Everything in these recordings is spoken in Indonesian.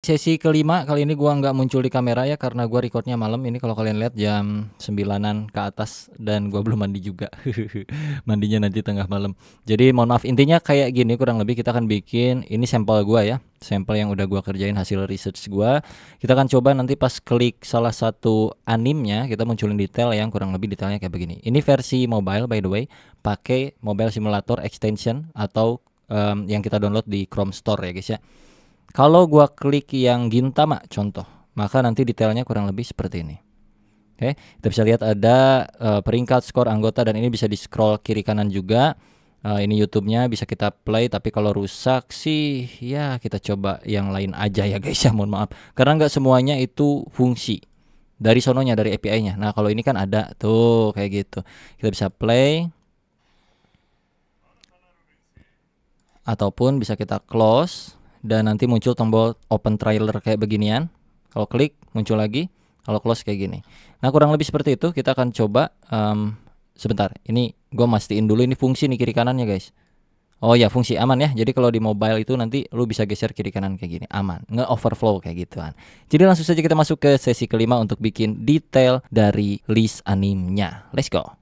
sesi kelima. Kali ini gua nggak muncul di kamera ya, karena gua recordnya malam. Ini kalau kalian lihat jam 9-an ke atas dan gua belum mandi juga. Mandinya nanti tengah malam. Jadi mohon maaf, intinya kayak gini kurang lebih. Kita akan bikin ini sampel gua ya, sampel yang udah gua kerjain hasil research gua. Kita akan coba nanti pas klik salah satu animnya, kita munculin detail yang kurang lebih detailnya kayak begini. Ini versi mobile by the way, pakai Mobile Simulator Extension atau yang kita download di Chrome Store ya guys ya. Kalau gua klik yang Gintama contoh, maka nanti detailnya kurang lebih seperti ini. Oke, kita bisa lihat ada peringkat, skor, anggota, dan ini bisa di scroll kiri kanan juga. Ini YouTube-nya bisa kita play, tapi kalau rusak sih ya kita coba yang lain aja ya guys ya, mohon maaf. Karena nggak semuanya itu fungsi dari sononya, dari API-nya. Nah kalau ini kan ada tuh kayak gitu. Kita bisa play ataupun bisa kita close. Dan nanti muncul tombol open trailer kayak beginian. Kalau klik muncul lagi, kalau close kayak gini. Nah kurang lebih seperti itu. Kita akan coba sebentar, ini gue mastiin dulu ini fungsi nih kiri kanannya guys. Oh ya, fungsi aman ya. Jadi kalau di mobile itu nanti lu bisa geser kiri kanan kayak gini, aman, nge-overflow kayak gituan. Jadi langsung saja kita masuk ke sesi kelima untuk bikin detail dari list animenya. Let's go.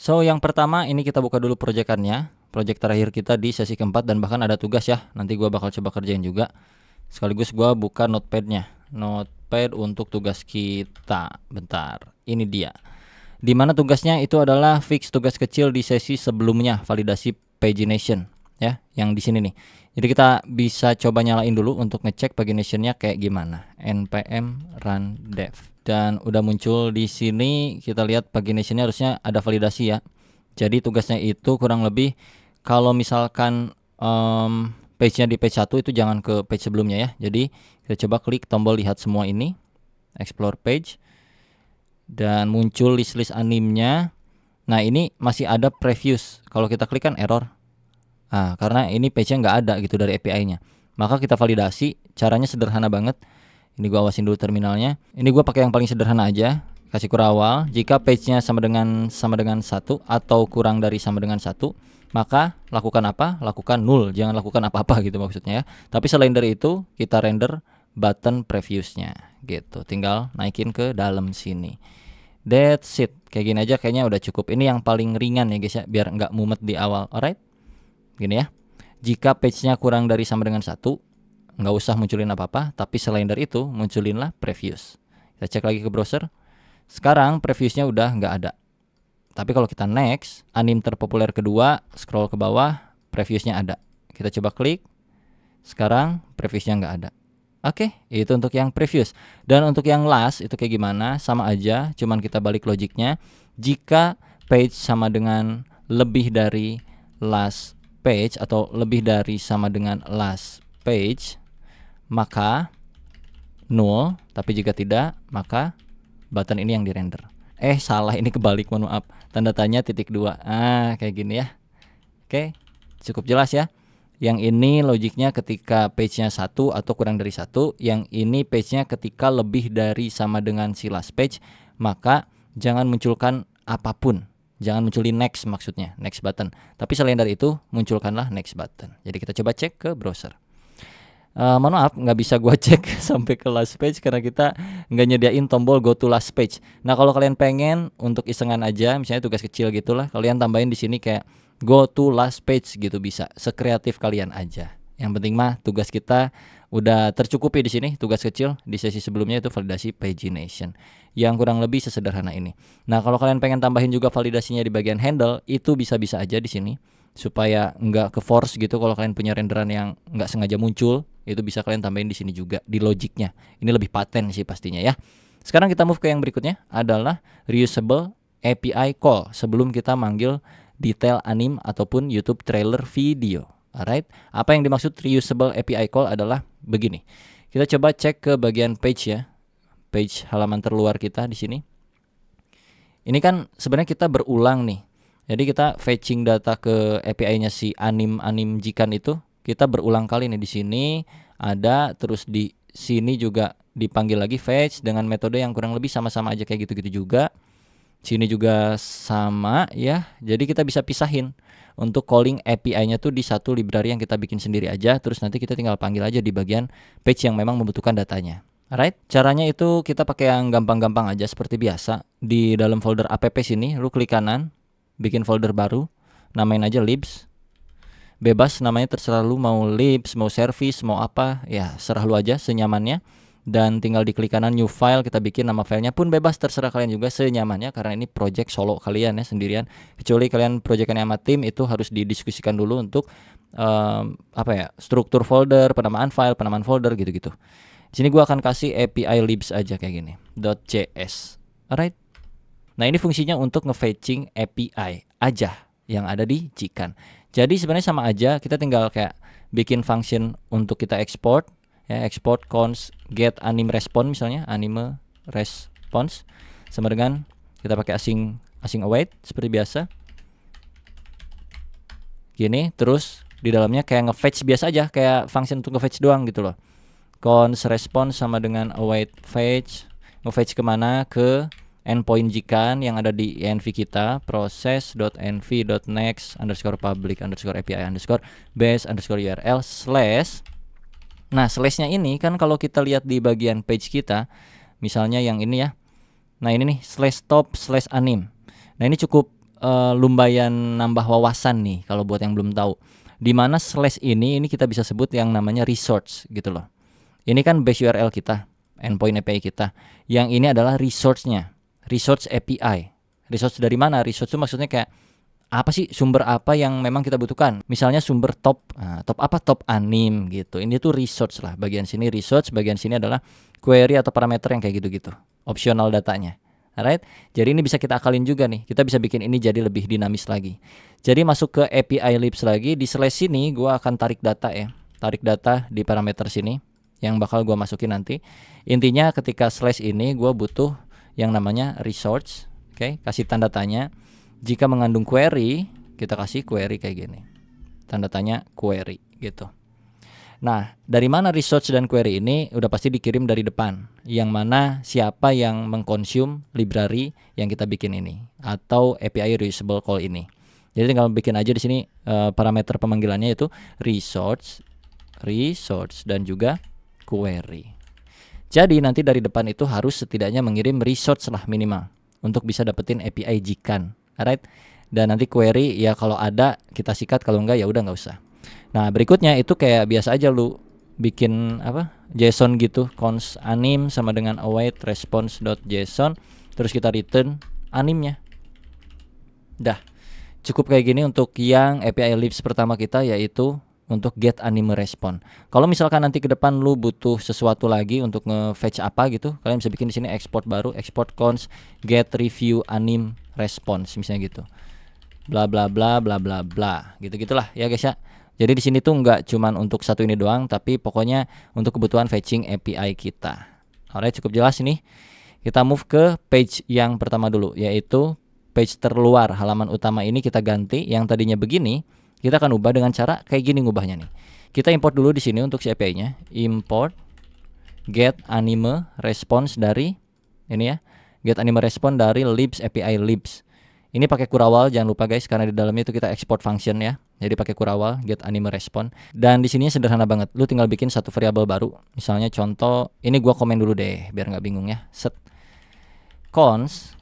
So yang pertama ini kita buka dulu proyekannya, project terakhir kita di sesi keempat, dan bahkan ada tugas ya, nanti gua bakal coba kerjain juga. Sekaligus gua buka notepadnya, notepad untuk tugas kita. Bentar, ini dia. Dimana tugasnya itu adalah fix tugas kecil di sesi sebelumnya, validasi pagination ya, yang di sini nih. Jadi kita bisa coba nyalain dulu untuk ngecek paginationnya kayak gimana. npm run dev. Dan udah muncul di sini, kita lihat paginationnya harusnya ada validasi ya. Jadi tugasnya itu kurang lebih kalau misalkan page-nya di page 1 itu jangan ke page sebelumnya ya. Jadi kita coba klik tombol lihat semua ini, explore page, dan muncul list-list animnya. Nah ini masih ada previews. Kalau kita klik kan error. Nah karena ini page-nya nggak ada gitu dari API-nya. Maka kita validasi, caranya sederhana banget. Ini gua awasin dulu terminalnya. Ini gua pakai yang paling sederhana aja. Kasih kurawal. Jika page-nya sama dengan 1 atau kurang dari sama dengan 1, maka lakukan apa? Lakukan 0. Jangan lakukan apa-apa gitu maksudnya ya. Tapi selain dari itu, kita render button previews-nya gitu. Tinggal naikin ke dalam sini. That's it. Kayak gini aja kayaknya udah cukup. Ini yang paling ringan ya guys ya, biar nggak mumet di awal. Alright? Gini ya. Jika page-nya kurang dari sama dengan 1, nggak usah munculin apa-apa, tapi selain dari itu munculinlah previews. Kita cek lagi ke browser. Sekarang previewsnya udah nggak ada. Tapi kalau kita next, anim terpopuler kedua, scroll ke bawah, previewsnya ada. Kita coba klik. Sekarang previewsnya nggak ada. Oke, itu untuk yang previous. Dan untuk yang last itu kayak gimana? Sama aja, cuman kita balik logiknya. Jika page sama dengan lebih dari last page atau lebih dari sama dengan last page, maka 0, tapi jika tidak, maka button ini yang dirender. Salah, ini kebalik, mohon maaf. Tanda tanya titik 2. Kayak gini ya. Oke, cukup jelas ya. Yang ini logiknya ketika page-nya 1 atau kurang dari 1. Yang ini page-nya ketika lebih dari sama dengan si last page, maka jangan munculkan apapun. Jangan munculin next maksudnya, next button. Tapi selain dari itu, munculkanlah next button. Jadi kita coba cek ke browser. Mohon maaf nggak bisa gua cek sampai ke last page karena kita nggak nyediain tombol go to last page. Nah kalau kalian pengen untuk isengan aja, misalnya tugas kecil gitulah, kalian tambahin di sini kayak go to last page gitu, bisa, sekreatif kalian aja. Yang penting mah tugas kita udah tercukupi di sini. Tugas kecil di sesi sebelumnya itu validasi pagination, yang kurang lebih sesederhana ini. Nah kalau kalian pengen tambahin juga validasinya di bagian handle, itu bisa-bisa aja di sini supaya nggak ke force gitu. Kalau kalian punya renderan yang nggak sengaja muncul, itu bisa kalian tambahin di sini juga di logiknya. Ini lebih paten sih pastinya ya. Sekarang kita move ke yang berikutnya adalah reusable API call sebelum kita manggil detail anim ataupun YouTube trailer video. Alright, apa yang dimaksud reusable API call adalah begini. Kita coba cek ke bagian page ya, page halaman terluar kita di sini. Ini kan sebenarnya kita berulang nih. Jadi kita fetching data ke API-nya si anim jikan itu kita berulang kali nih. Di sini ada, terus di sini juga dipanggil lagi fetch dengan metode yang kurang lebih sama-sama aja kayak gitu-gitu juga. Sini juga sama ya. Jadi kita bisa pisahin untuk calling API-nya tuh di satu library yang kita bikin sendiri aja. Terus nanti kita tinggal panggil aja di bagian page yang memang membutuhkan datanya. Alright, caranya itu kita pakai yang gampang-gampang aja seperti biasa. Di dalam folder app sini, lu klik kanan, bikin folder baru, namain aja libs. Bebas namanya, terserah lu mau libs, mau service, mau apa, ya serah lu aja senyamannya. Dan tinggal diklik kanan new file, kita bikin nama filenya pun bebas, terserah kalian juga senyamannya, karena ini project solo kalian ya, sendirian. Kecuali kalian projectnya sama tim, itu harus didiskusikan dulu untuk struktur folder, penamaan file, penamaan folder gitu-gitu. Di sini gua akan kasih API libs aja kayak gini, .js. Alright. Nah, ini fungsinya untuk nge-fetching API aja yang ada di Jikan. Jadi sebenarnya sama aja, kita tinggal kayak bikin function untuk kita export ya, export const get anim response misalnya, anime response sama dengan kita pakai async await seperti biasa. Gini, terus di dalamnya kayak nge-fetch biasa aja, kayak function untuk nge-fetch doang gitu loh. Const response sama dengan await fetch, nge-fetch kemana, ke endpoint Jikan yang ada di env kita, process.env.next underscore public underscore API underscore base underscore URL slash. Nah, slashnya ini kan kalau kita lihat di bagian page kita, misalnya yang ini ya. Nah, ini nih slash top slash anim. Nah, ini cukup lumayan nambah wawasan nih kalau buat yang belum tahu. Di mana slash ini kita bisa sebut yang namanya resource gitu loh. Ini kan base URL kita, endpoint API kita. Yang ini adalah resource-nya, resource API. Resource dari mana? Resource itu maksudnya kayak apa sih, sumber apa yang memang kita butuhkan. Misalnya sumber top, top apa, top anim gitu. Ini tuh resource lah, bagian sini resource, bagian sini adalah query atau parameter yang kayak gitu-gitu, optional datanya. Alright, jadi ini bisa kita akalin juga nih. Kita bisa bikin ini jadi lebih dinamis lagi. Jadi masuk ke API libs lagi, di slash sini gua akan tarik data ya. Tarik data di parameter sini yang bakal gua masukin nanti. Intinya ketika slash ini gua butuh yang namanya resource. Oke, kasih tanda tanya. Jika mengandung query, kita kasih query kayak gini. Tanda tanya query gitu. Nah, dari mana resource dan query ini udah pasti dikirim dari depan. Yang mana siapa yang mengkonsum library yang kita bikin ini atau API reusable call ini. Jadi tinggal bikin aja di sini parameter pemanggilannya itu resource dan juga query. Jadi nanti dari depan itu harus setidaknya mengirim resource lah minimal untuk bisa dapetin API Jikan. Alright. Dan nanti query ya kalau ada kita sikat, kalau enggak ya udah nggak usah. Nah, berikutnya itu kayak biasa aja lu bikin apa? JSON gitu, const anim sama dengan await response.json, terus kita return animnya. Dah. Cukup kayak gini untuk yang API libs pertama kita, yaitu untuk get anime response. Kalau misalkan nanti ke depan lu butuh sesuatu lagi untuk nge-fetch apa gitu, kalian bisa bikin di sini export baru, export const get review anim response misalnya gitu. Bla bla bla bla bla bla. Gitu-gitulah ya guys ya. Jadi di sini tuh nggak cuman untuk satu ini doang, tapi pokoknya untuk kebutuhan fetching API kita. Alright, cukup jelas ini. Kita move ke page yang pertama dulu, yaitu page terluar halaman utama ini kita ganti. Yang tadinya begini, kita akan ubah dengan cara kayak gini ngubahnya nih. Kita import dulu di sini untuk si API-nya. Import get anime response dari ini ya. Get anime response dari libs API libs. Ini pakai Kurawal, jangan lupa guys, karena di dalamnya itu kita export function ya. Jadi pakai Kurawal get anime response. Dan di sini sederhana banget. Lu tinggal bikin satu variabel baru. Misalnya contoh, ini gua komen dulu deh biar nggak bingung ya. Set const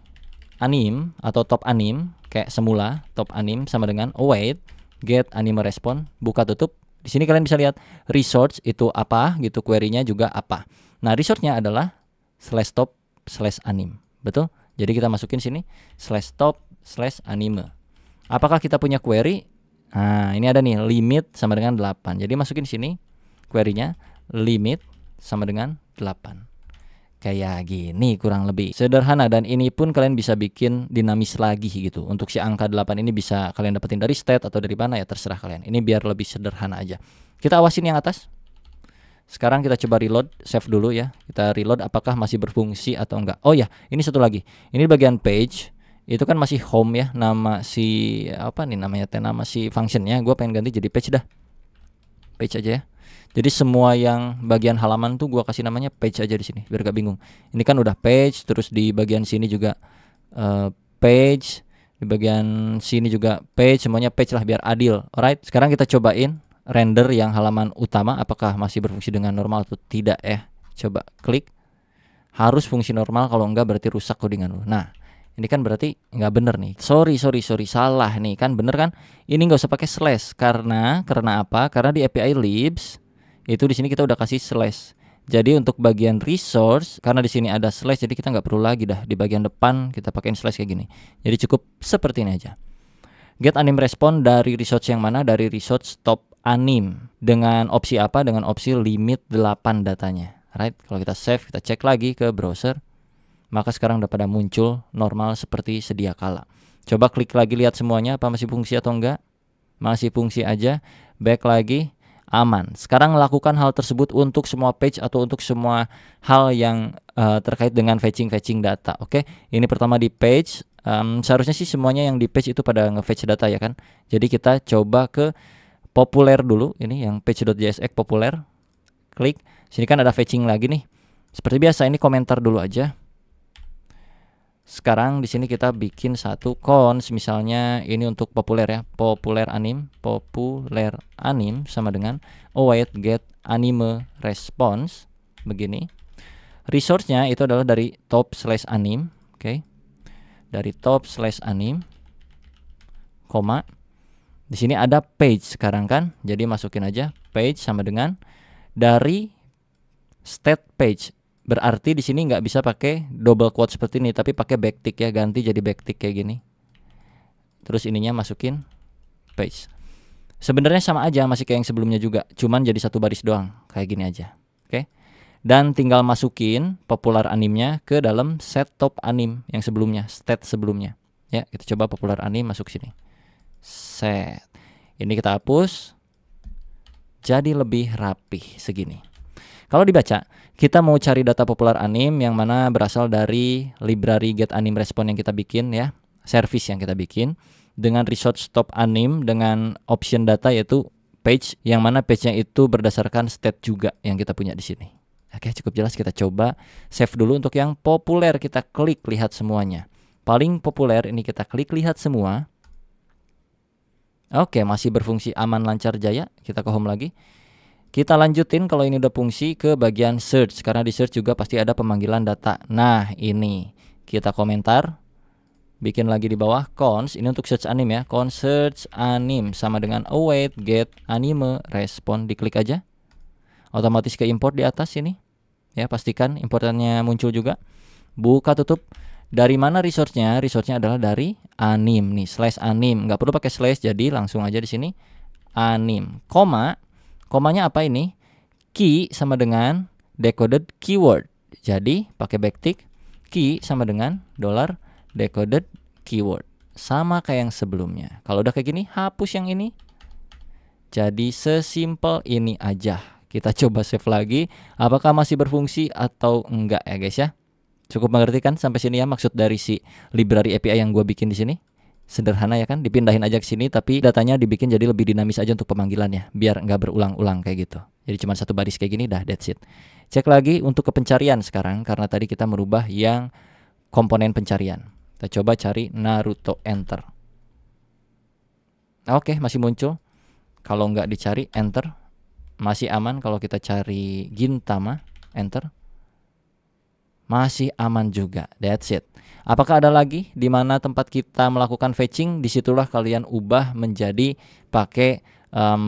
anim atau top anim kayak semula, top anim sama dengan await get anime response, buka tutup. Di sini kalian bisa lihat resource itu apa gitu, query-nya juga apa. Nah, resource-nya adalah slash top slash anim. Betul? Jadi kita masukin sini slash top slash anime. Apakah kita punya query? Nah, ini ada nih limit sama dengan 8. Jadi masukin sini query-nya limit sama dengan 8. Kayak gini kurang lebih. Sederhana, dan ini pun kalian bisa bikin dinamis lagi gitu. Untuk si angka 8 ini bisa kalian dapetin dari state atau dari mana ya, terserah kalian. Ini biar lebih sederhana aja. Kita awasin yang atas. Sekarang kita coba reload, save dulu ya. Kita reload apakah masih berfungsi atau enggak. Oh ya, ini satu lagi. Ini bagian page. Itu kan masih home ya, nama si apa nih namanya teh, nama si functionnya. Gue pengen ganti jadi page dah, page aja ya. Jadi semua yang bagian halaman tuh gue kasih namanya page aja di sini biar gak bingung. Ini kan udah page, terus di bagian sini juga page, di bagian sini juga page, semuanya page lah biar adil. Alright, sekarang kita cobain render yang halaman utama apakah masih berfungsi dengan normal atau tidak ya. Coba klik. Harus fungsi normal, kalau enggak berarti rusak codingan lu. Nah, ini kan berarti nggak bener nih. Sorry, salah nih. Kan bener kan? Ini nggak usah pakai slash karena apa? Karena di API libs itu di sini kita udah kasih slash. Jadi untuk bagian resource, karena di sini ada slash, jadi kita nggak perlu lagi dah di bagian depan kita pakein slash kayak gini. Jadi cukup seperti ini aja. Get anim response dari resource yang mana? Dari resource top anim. Dengan opsi apa? Dengan opsi limit 8 datanya. Right? Kalau kita save, kita cek lagi ke browser, maka sekarang udah pada muncul normal seperti sedia kala. Coba klik lagi, lihat semuanya apa masih fungsi atau enggak. Masih fungsi aja. Back lagi, aman. Sekarang lakukan hal tersebut untuk semua page atau untuk semua hal yang terkait dengan fetching data. Oke, ini pertama di page. Seharusnya sih semuanya yang di page itu pada nge-fetch data ya kan. Jadi kita coba ke populer dulu. Ini yang page.jsx populer. Klik. Sini kan ada fetching lagi nih. Seperti biasa ini komentar dulu aja. Sekarang di sini kita bikin satu cons, misalnya ini untuk populer ya, populer anim sama dengan await get anime response begini. Resource-nya itu adalah dari top/anim, oke. Dari top/anim, koma. Di sini ada page sekarang kan, jadi masukin aja page sama dengan dari state page. Berarti di sini nggak bisa pakai double quote seperti ini, tapi pakai backtick ya, ganti jadi backtick kayak gini. Terus ininya masukin page. Sebenarnya sama aja, masih kayak yang sebelumnya juga, cuman jadi satu baris doang, kayak gini aja. Oke. Dan tinggal masukin popular animnya ke dalam set top anim yang sebelumnya, state sebelumnya. Ya, kita coba popular anim masuk sini. Set. Ini kita hapus. Jadi lebih rapih segini. Kalau dibaca, kita mau cari data popular anim yang mana berasal dari library get anim response yang kita bikin ya, service yang kita bikin dengan resource top anim dengan option data yaitu page, yang mana page-nya itu berdasarkan state juga yang kita punya di sini. Oke, cukup jelas. Kita coba save dulu untuk yang populer, kita klik lihat semuanya. Paling populer ini kita klik lihat semua. Oke, masih berfungsi aman lancar jaya. Kita ke home lagi. Kita lanjutin kalau ini udah fungsi ke bagian search, karena di search juga pasti ada pemanggilan data. Nah, ini kita komentar, bikin lagi di bawah cons, ini untuk search anim ya, cons search anim sama dengan await get anime response, diklik aja. Otomatis ke import di atas sini. Ya, pastikan importannya muncul juga. Buka tutup. Dari mana resource-nya? Resource-nya adalah dari anim nih, /anim. Nggak perlu pakai slash, jadi langsung aja di sini anim. Komanya apa ini? Key sama dengan decoded keyword. Jadi pakai backtick, key sama dengan $decoded keyword. Sama kayak yang sebelumnya. Kalau udah kayak gini, hapus yang ini. Jadi sesimpel ini aja. Kita coba save lagi. Apakah masih berfungsi atau enggak ya guys ya? Cukup mengerti kan sampai sini ya maksud dari si library API yang gue bikin di sini? Sederhana ya kan, dipindahin aja ke sini tapi datanya dibikin jadi lebih dinamis aja untuk pemanggilannya biar nggak berulang-ulang kayak gitu. Jadi cuma satu baris kayak gini dah, that's it. Cek lagi untuk ke pencarian sekarang karena tadi kita merubah yang komponen pencarian. Kita coba cari Naruto, enter. Oke, masih muncul. Kalau nggak dicari, enter. Masih aman kalau kita cari Gintama, enter. Masih aman juga, that's it. Apakah ada lagi di mana tempat kita melakukan fetching? Disitulah kalian ubah menjadi pakai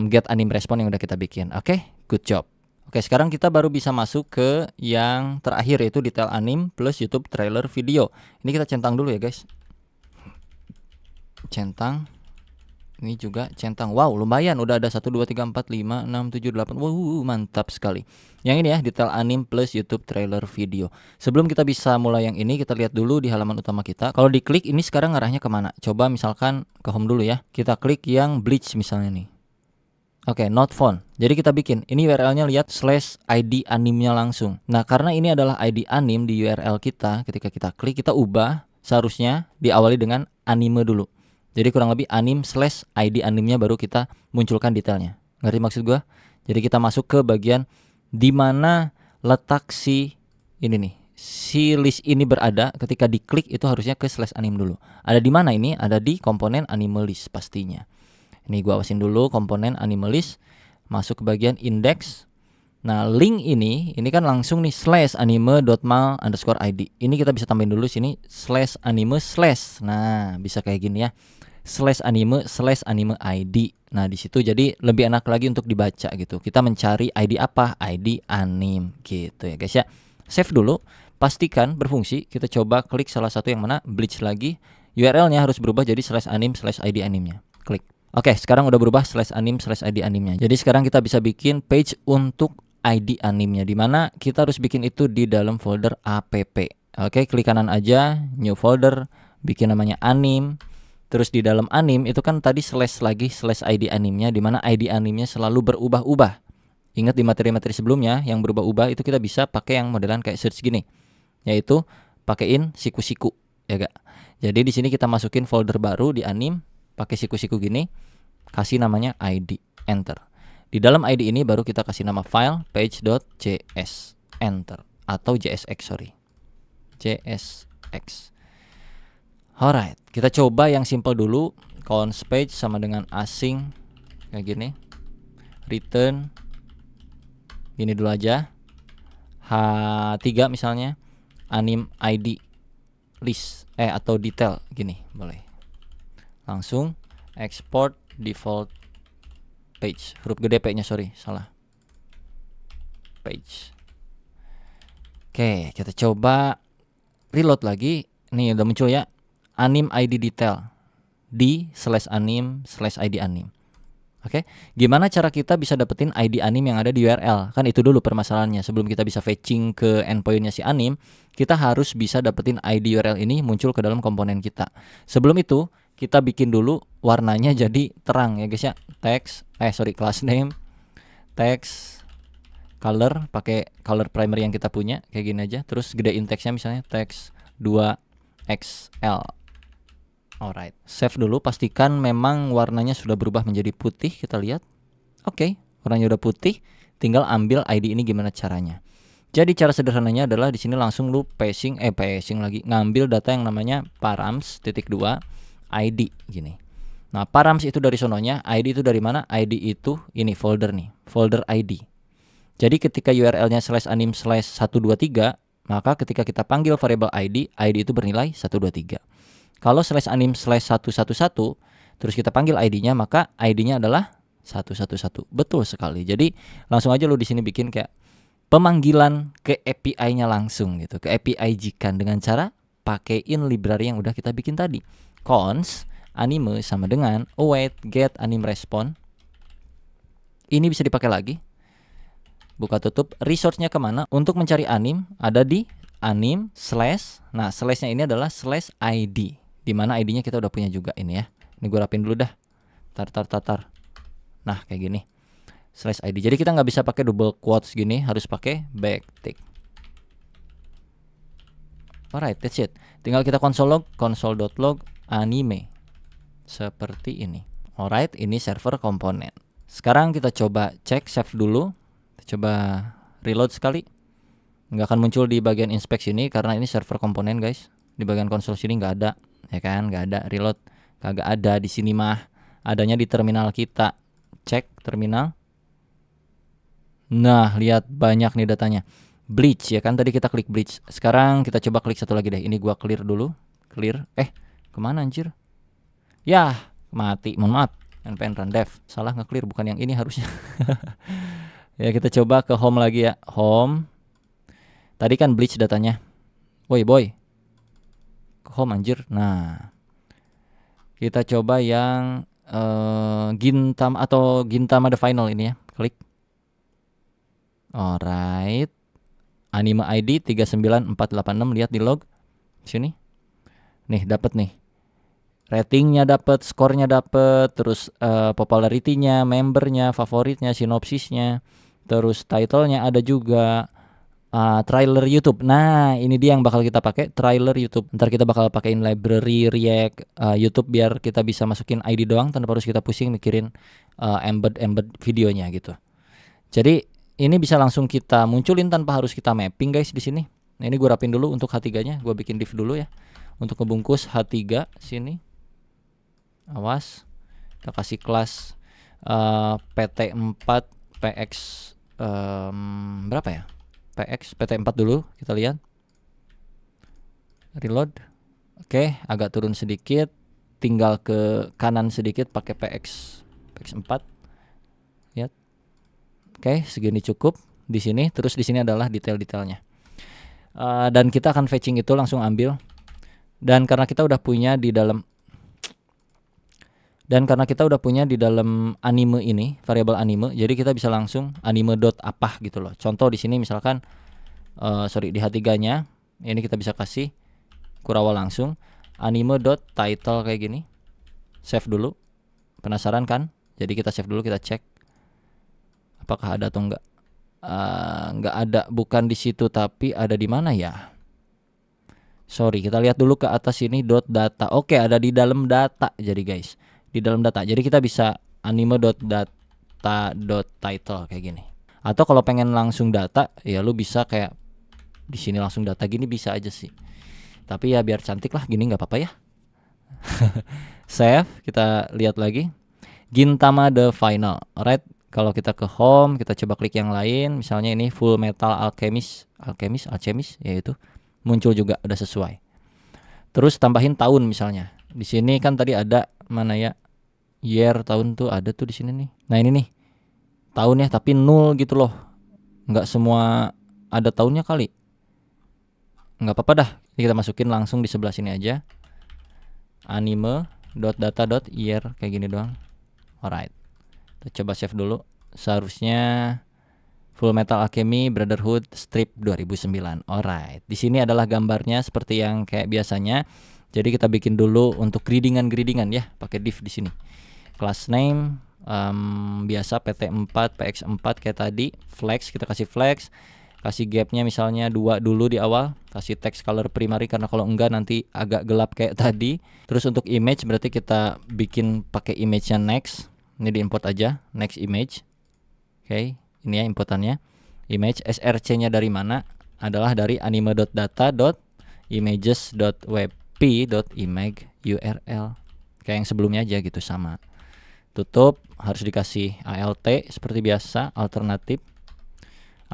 get anim response yang udah kita bikin. Oke, good job. Oke, sekarang kita baru bisa masuk ke yang terakhir yaitu detail anim plus YouTube trailer video. Ini kita centang dulu ya guys. Centang. Ini juga centang. Wow, lumayan. Udah ada 1, 2, 3, 4, 5, 6, 7, 8. Wow, mantap sekali. Yang ini ya, detail anim plus YouTube trailer video. Sebelum kita bisa mulai yang ini, kita lihat dulu di halaman utama kita. Kalau diklik, ini sekarang ngarahnya kemana? Coba misalkan ke home dulu ya. Kita klik yang bleach misalnya nih. Oke, not found. Jadi kita bikin. Ini URL-nya lihat /ID animnya langsung. Nah, karena ini adalah ID anim di URL kita, ketika kita klik, kita ubah seharusnya diawali dengan anime dulu. Jadi kurang lebih anim/id animnya baru kita munculkan detailnya. Ngerti maksud gua? Jadi kita masuk ke bagian di mana letak si ini nih. Si list ini berada, ketika diklik itu harusnya ke /anim dulu. Ada di mana ini? Ada di komponen anime list pastinya. Ini gua awasin dulu komponen anime list, masuk ke bagian index. Nah, link ini kan langsung nih /anime.mal_id. Ini kita bisa tambahin dulu sini /anime/. Nah, bisa kayak gini ya. /anime/anime ID. Nah, di situ jadi lebih enak lagi untuk dibaca gitu. Kita mencari ID apa? ID anim gitu ya, guys ya. Save dulu, pastikan berfungsi. Kita coba klik salah satu yang mana, Bleach lagi. URL-nya harus berubah jadi /anim/id animnya. Klik. Oke, sekarang udah berubah /anim/id animnya. Jadi sekarang kita bisa bikin page untuk ID animnya, dimana kita harus bikin itu di dalam folder app. Oke, klik kanan aja, new folder, bikin namanya anim. Terus di dalam anim itu kan tadi /ID animnya, dimana ID animnya selalu berubah-ubah. Ingat di materi-materi sebelumnya yang berubah-ubah itu kita bisa pakai yang modelan kayak search gini, yaitu pakein siku-siku, ya gak? Jadi di sini kita masukin folder baru di anim, pakai siku-siku gini, kasih namanya ID, enter. Di dalam ID ini baru kita kasih nama file page.js, enter, atau JSX, sorry, JSX. Alright, kita coba yang simple dulu. Const page sama dengan async kayak gini, return gini dulu aja, H3 misalnya, anim ID list atau detail gini boleh. Langsung export default page, huruf gede P nya, sorry, salah, page. Oke, kita coba reload lagi. Nih udah muncul ya, anim ID detail di /anim/id anim. Oke, gimana cara kita bisa dapetin ID anim yang ada di URL? Kan itu dulu permasalahannya. Sebelum kita bisa fetching ke endpointnya si anim, kita harus bisa dapetin ID URL ini muncul ke dalam komponen kita. Sebelum itu, kita bikin dulu warnanya jadi terang ya guys ya. Text, class name, text, color, pakai color primary yang kita punya kayak gini aja. Terus gedein teksnya misalnya text 2XL. Alright, save dulu, pastikan memang warnanya sudah berubah menjadi putih. Kita lihat, oke, warnanya udah putih. Tinggal ambil ID ini gimana caranya. Jadi cara sederhananya adalah di sini langsung lu passing lagi, ngambil data yang namanya params.2 ID gini. Nah, params itu dari sononya, ID itu dari mana? ID itu ini folder nih, folder ID. Jadi ketika URL-nya /anim/123, maka ketika kita panggil variable ID, ID itu bernilai 123. Kalau /anim/111 terus kita panggil ID-nya, maka ID-nya adalah 111. Betul sekali. Jadi langsung aja lu di sini bikin kayak pemanggilan ke API-nya langsung gitu, ke API jikan dengan cara pakein library yang udah kita bikin tadi. Const anime sama dengan await get anim response. Ini bisa dipakai lagi. Buka tutup, resource-nya kemana? Untuk mencari anim ada di anim /, nah /nya ini adalah /id, dimana ID-nya kita udah punya juga ini ya. Ini gue rapin dulu dah. Tar. Nah kayak gini, /id. Jadi kita nggak bisa pakai double quotes gini, harus pakai backtick. Alright, that's it. Tinggal kita console.log anime seperti ini. Alright, ini server komponen. Sekarang kita coba cek, save dulu. Kita coba reload sekali. Nggak akan muncul di bagian inspect sini karena ini server komponen guys. Di bagian konsol sini nggak ada, ya kan? Nggak ada reload, kagak ada di sini mah. Adanya di terminal kita. Cek terminal. Nah, lihat banyak nih datanya. Bleach ya kan, tadi kita klik Bleach. Sekarang kita coba klik satu lagi deh. Ini gua clear dulu. Clear. Kemana anjir? Yah, mati. Mohon maaf. npm run dev. Salah nge-clear, bukan yang ini harusnya. Ya, kita coba ke home lagi ya. Home. Tadi kan Bleach datanya. Woi boy, ke home anjir. Nah, kita coba yang Gintama the final ini ya. Klik. Alright, anime ID 39486. Lihat di log sini. Nih dapat nih, ratingnya dapat, skornya dapat, terus popularity-nya, membernya, favoritnya, sinopsisnya, terus title-nya ada juga. trailer YouTube. Nah, ini dia yang bakal kita pakai, trailer YouTube. Ntar kita bakal pakein library React YouTube biar kita bisa masukin ID doang tanpa harus kita pusing mikirin embed videonya gitu. Jadi ini bisa langsung kita munculin tanpa harus kita mapping guys di sini. Nah, ini gue rapin dulu untuk H3-nya, gue bikin div dulu ya. Untuk ngebungkus H3 sini. Awas. Kita kasih kelas PT4 PX berapa ya? PX PT4 dulu, kita lihat. Reload. Oke, agak turun sedikit, tinggal ke kanan sedikit pakai PX4. Lihat. Oke, segini cukup di sini. Terus di sini adalah detail-detailnya. Dan kita akan fetching itu langsung ambil. Dan karena kita udah punya di dalam anime ini, variabel anime, jadi kita bisa langsung anime dot apa gitu loh. Contoh di sini misalkan di H3-nya ini kita bisa kasih Kurawa langsung anime dot title kayak gini. Save dulu. Penasaran kan? Jadi kita save dulu, kita cek apakah ada atau enggak. Enggak ada, bukan di situ tapi ada di mana ya? Sorry, kita lihat dulu ke atas ini dot data. Oke, ada di dalam data. Jadi guys, di dalam data. Jadi kita bisa anime.data.title kayak gini. Atau kalau pengen langsung data, ya lu bisa kayak di sini langsung data gini bisa aja sih. Tapi ya biar cantik lah gini nggak apa-apa ya. Save, kita lihat lagi. Gintama the final. Alright, kalau kita ke home, kita coba klik yang lain. Misalnya ini Full Metal Alchemist, yaitu muncul juga udah sesuai. Terus tambahin tahun misalnya. Di sini kan tadi ada mana ya? Year, tahun tuh ada tuh di sini nih. Nah, ini nih. Tahunnya tapi 0 gitu loh. Enggak semua ada tahunnya kali. Enggak apa-apa dah. Ini kita masukin langsung di sebelah sini aja. Anime.data.year kayak gini doang. Alright. Kita coba save dulu. Seharusnya Full Metal Alchemy Brotherhood Strip 2009. Alright. Di sini adalah gambarnya seperti yang kayak biasanya. Jadi kita bikin dulu untuk gradingan ya, pakai div di sini. Class name biasa PT4 PX4 kayak tadi. Flex, kita kasih flex. Kasih gapnya misalnya 2 dulu di awal. Kasih text color primary karena kalau enggak nanti agak gelap kayak tadi. Terus untuk image berarti kita bikin pakai image-nya next. Ini diimport aja, next image. Oke, ini ya importannya. Image src-nya dari mana? Adalah dari anime.data.images.wp.image URL. Kayak yang sebelumnya aja gitu, sama. Tutup, harus dikasih alt seperti biasa, alternatif.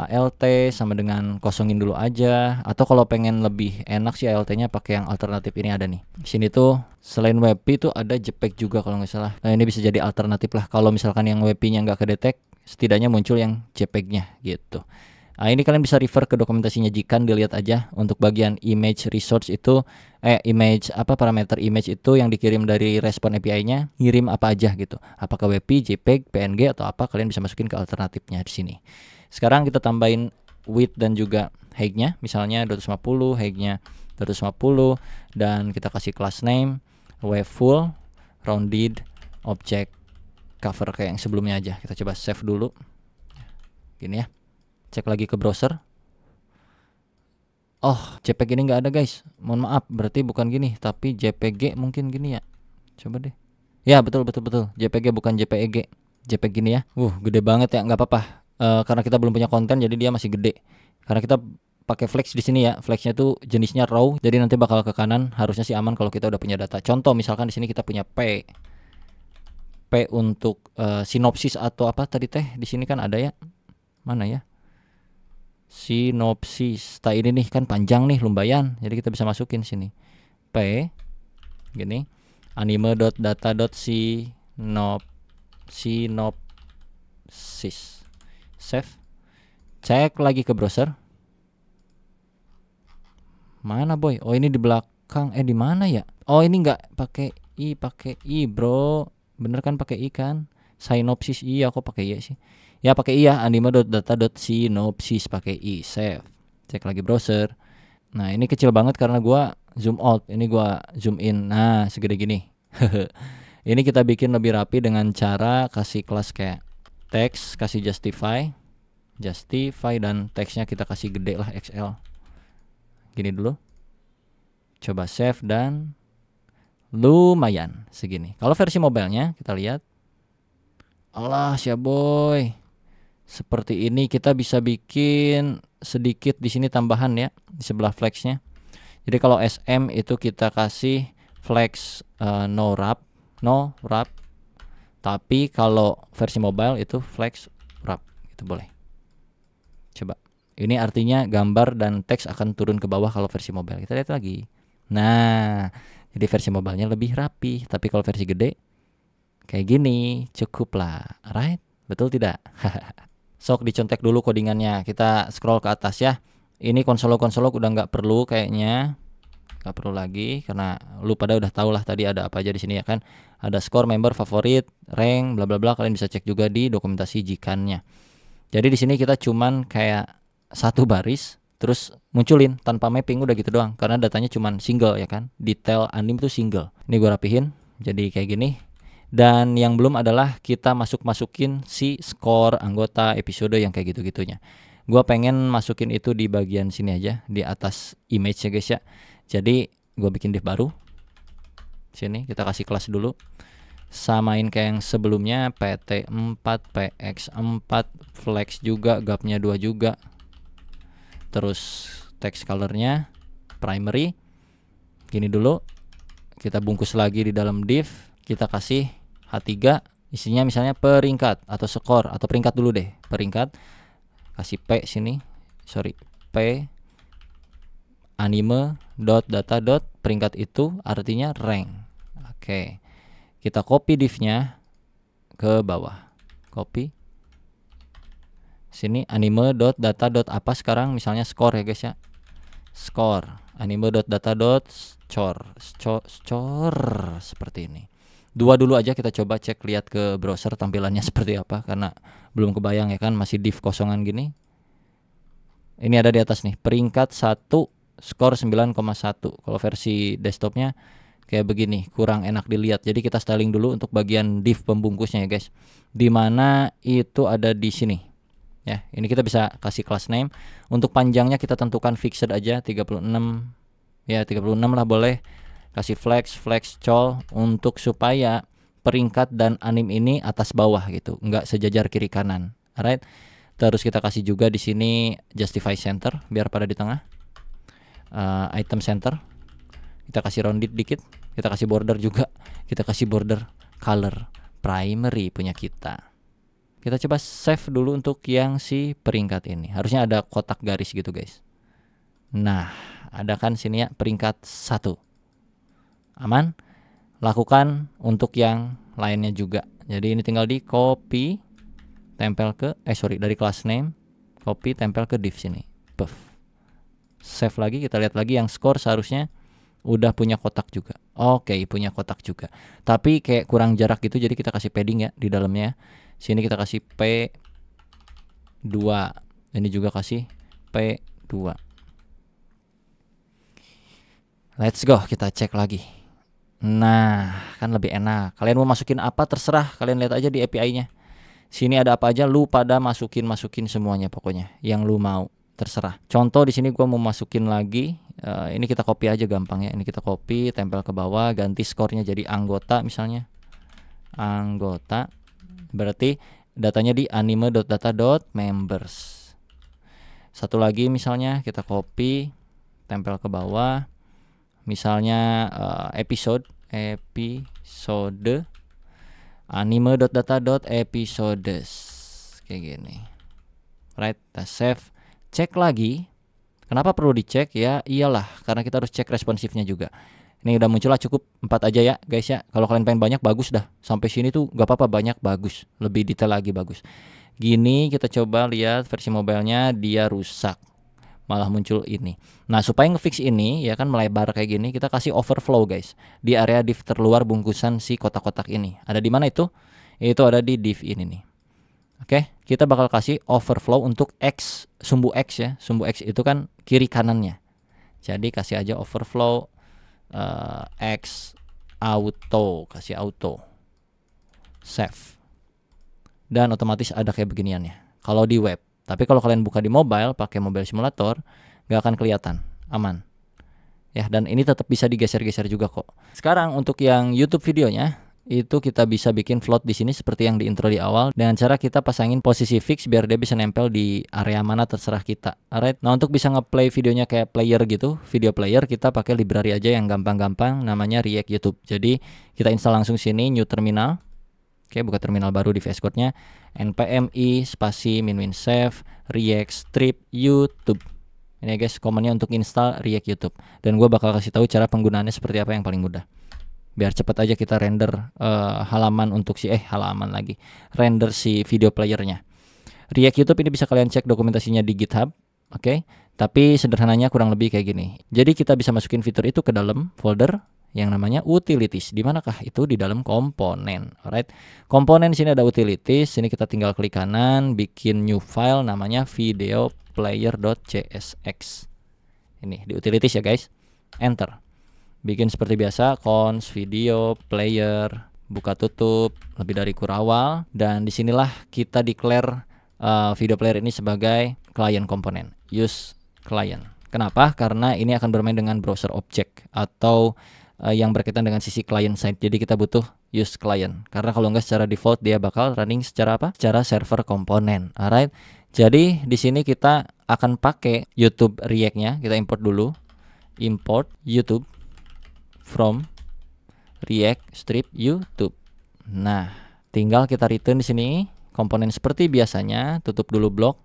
alt sama dengan kosongin dulu aja, atau kalau pengen lebih enak sih alt-nya pakai yang alternatif ini ada nih. Di sini tuh selain WP itu ada JPEG juga kalau nggak salah. Nah, ini bisa jadi alternatif lah kalau misalkan yang WP-nya nggak kedetek, setidaknya muncul yang JPEG-nya gitu. Nah, ini kalian bisa refer ke dokumentasinya Jikan, dilihat aja untuk bagian image resource itu parameter image itu yang dikirim dari respon API-nya, ngirim apa aja gitu. Apakah WP, JPEG, PNG atau apa, kalian bisa masukin ke alternatifnya di sini. Sekarang kita tambahin width dan juga height-nya, misalnya 250, height-nya 250 dan kita kasih class name wave full rounded object cover kayak yang sebelumnya aja. Kita coba save dulu. Gini ya. Cek lagi ke browser. Oh, JPEG ini nggak ada guys. Mohon maaf, berarti bukan gini, tapi JPG mungkin gini ya. Coba deh. Ya betul. JPG bukan JPEG. JPEG gini ya. Gede banget ya, nggak apa-apa. Karena kita belum punya konten, jadi dia masih gede. Karena kita pakai flex di sini ya. Flexnya tuh jenisnya raw, jadi nanti bakal ke kanan. Harusnya sih aman kalau kita udah punya data. Contoh misalkan di sini kita punya P untuk sinopsis atau apa tadi teh. Di sini kan ada ya. Mana ya? Sinopsis. Nah ini nih kan panjang nih lumayan, jadi kita bisa masukin sini P gini anime.data.sinopsis. Save. Cek lagi ke browser. Mana boy? Oh ini di belakang. Di mana ya? Oh ini nggak pakai i bro. Bener kan pakai i kan? Sinopsis iya, kok pakai i sih? Ya pakai i ya, anime.data.sinopsis pakai i. Save. Cek lagi browser. Nah ini kecil banget karena gua zoom out. Ini gua zoom in. Nah segede gini. Ini kita bikin lebih rapi dengan cara kasih kelas kayak text, kasih justify. justify, dan teksnya kita kasih gede lah, XL. Gini dulu. Coba save dan lumayan segini. Kalau versi mobilenya kita lihat. Alah ya boy. Seperti ini kita bisa bikin sedikit di sini tambahan ya di sebelah flexnya. Jadi kalau SM itu kita kasih flex no wrap. Tapi kalau versi mobile itu flex wrap, itu boleh. Coba. Ini artinya gambar dan teks akan turun ke bawah kalau versi mobile. Kita lihat lagi. Nah, jadi versi mobilenya lebih rapi. Tapi kalau versi gede kayak gini cukup lah, right? Betul tidak? Sok dicontek dulu codingannya. Kita scroll ke atas ya. Ini konsolog udah nggak perlu kayaknya. Nggak perlu lagi karena lu pada udah tahu lah tadi ada apa aja di sini ya kan. Ada skor, member, favorit, rank, bla bla bla. Kalian bisa cek juga di dokumentasi jikannya. Jadi di sini kita cuman kayak satu baris terus munculin tanpa mapping, udah gitu doang. Karena datanya cuman single ya kan. Detail anim itu single. Ini gue rapihin jadi kayak gini. Dan yang belum adalah kita masukin si skor anggota episode yang kayak gitu-gitunya. Gua pengen masukin itu di bagian sini aja, di atas image ya guys ya. Jadi gua bikin div baru. Sini kita kasih kelas dulu. Samain kayak yang sebelumnya, PT4, PX4, flex juga, gapnya 2 juga. Terus text colornya primary. Gini dulu. Kita bungkus lagi di dalam div. Kita kasih H3, isinya misalnya peringkat atau skor atau peringkat dulu deh, peringkat. Kasih P sini, P anime dot data dot peringkat itu artinya rank. Oke. Kita copy divnya ke bawah. Copy. Sini anime dot data dot apa sekarang misalnya skor ya guys ya. Skor anime dot data dot score seperti ini. Dua dulu aja kita coba cek lihat ke browser tampilannya seperti apa karena belum kebayang ya kan masih div kosongan gini. Ini ada di atas nih peringkat 1 skor 9,1. Kalau versi desktopnya kayak begini, kurang enak dilihat. Jadi kita styling dulu untuk bagian div pembungkusnya ya guys. Dimana itu ada di sini. Ya, ini kita bisa kasih class name. Untuk panjangnya kita tentukan fixed aja 36. Ya, 36 lah boleh. Kasih flex col untuk supaya peringkat dan anim ini atas bawah gitu, enggak sejajar kiri kanan. Alright. Terus kita kasih juga di sini justify center biar pada di tengah. Item center. Kita kasih rounded dikit. Kita kasih border juga. Kita kasih border color primary punya kita. Kita coba save dulu untuk yang si peringkat ini. Harusnya ada kotak garis gitu guys. Nah, ada kan sini ya peringkat 1. Aman. Lakukan untuk yang lainnya juga. Jadi ini tinggal di copy, tempel ke dari class name, copy, tempel ke div sini. Puff. Save lagi, kita lihat lagi yang skor seharusnya udah punya kotak juga. Oke, punya kotak juga. Tapi kayak kurang jarak gitu, jadi kita kasih padding ya di dalamnya. Sini kita kasih P2. Ini juga kasih P2. Let's go, kita cek lagi. Nah, kan lebih enak. Kalian mau masukin apa terserah, kalian lihat aja di API-nya. Sini ada apa aja, lu pada masukin semuanya pokoknya. Yang lu mau, terserah. Contoh di sini gua mau masukin lagi. Ini kita copy aja gampang ya. Ini kita copy, tempel ke bawah, ganti skornya jadi anggota misalnya. Anggota. Berarti datanya di anime.data.members. Satu lagi misalnya kita copy, tempel ke bawah. Misalnya episode anime.data.episodes kayak gini. Right, kita save, cek lagi. Kenapa perlu dicek ya? Iyalah, karena kita harus cek responsifnya juga. Ini udah muncul lah, cukup 4 aja ya guys ya. Kalau kalian pengen banyak bagus dah. Sampai sini tuh gak apa-apa, banyak bagus. Lebih detail lagi bagus. Gini kita coba lihat versi mobilenya, dia rusak. Malah muncul ini. Nah, supaya ngefix ini ya kan melebar kayak gini, kita kasih overflow guys. Di area div terluar bungkusan si kotak-kotak ini. Ada di mana itu? Itu ada di div ini nih. Oke, kita bakal kasih overflow untuk X, sumbu X ya. Sumbu X itu kan kiri kanannya. Jadi kasih aja overflow X auto, kasih auto. Save. Dan otomatis ada kayak beginian ya. Kalau di web. Tapi kalau kalian buka di mobile pakai mobile simulator nggak akan kelihatan, aman. Ya, dan ini tetap bisa digeser-geser juga kok. Sekarang untuk yang YouTube videonya itu kita bisa bikin float di sini seperti yang di intro di awal dengan cara kita pasangin posisi fix biar dia bisa nempel di area mana terserah kita. Alright. Nah, untuk bisa ngeplay videonya kayak player gitu, video player, kita pakai library aja yang gampang-gampang namanya React YouTube. Jadi kita install langsung sini new terminal. Oke, buka terminal baru di VS Code-nya npm i spasi -save react strip YouTube. Ini ya guys, komennya untuk install React YouTube. Dan gue bakal kasih tahu cara penggunaannya seperti apa yang paling mudah. Biar cepat aja kita render halaman untuk render si video playernya. React YouTube ini bisa kalian cek dokumentasinya di GitHub, oke? Tapi sederhananya kurang lebih kayak gini. Jadi kita bisa masukin fitur itu ke dalam folder yang namanya utilities. Di manakah itu? Di dalam komponen. Alright. Komponen sini ada utilities. Sini kita tinggal klik kanan, bikin new file namanya videoplayer.csx. Ini di utilities ya guys. Enter. Bikin seperti biasa, cons video player, buka tutup, lebih dari kurawal, dan disinilah kita declare video player ini sebagai client komponen. Use client. Kenapa? Karena ini akan bermain dengan browser object atau yang berkaitan dengan sisi client side. Jadi kita butuh use client. Karena kalau enggak secara default dia bakal running secara apa? Secara server komponen. Alright. Jadi di sini kita akan pakai YouTube React-nya. Kita import dulu. Import YouTube from React strip YouTube. Nah, tinggal kita return di sini komponen seperti biasanya. Tutup dulu blok.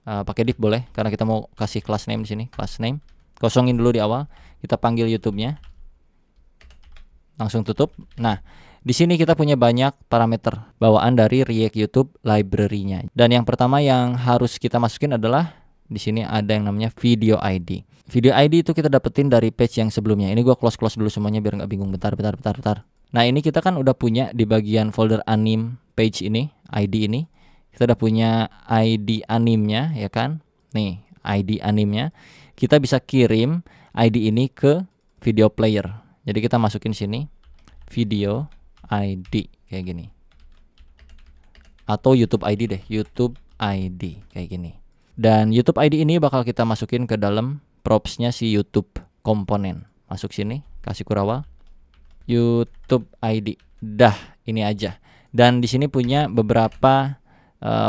Pakai div boleh karena kita mau kasih class name di sini. Class name. Kosongin dulu di awal. Kita panggil YouTube-nya. Langsung tutup. Nah, di sini kita punya banyak parameter bawaan dari React YouTube library-nya. Dan yang pertama yang harus kita masukin adalah di sini ada yang namanya video ID. Video ID itu kita dapetin dari page yang sebelumnya. Ini gua close dulu semuanya biar nggak bingung. Bentar. Nah, ini kita kan udah punya di bagian folder anim page ini, ID ini. Kita udah punya ID animnya, ya kan? Nih, ID animnya. Kita bisa kirim ID ini ke video player. Jadi kita masukin sini video ID kayak gini. Atau YouTube ID deh, YouTube ID kayak gini. Dan YouTube ID ini bakal kita masukin ke dalam props-nya si YouTube komponen. Masuk sini, kasih kurawal. YouTube ID. Dah, ini aja. Dan di sini punya beberapa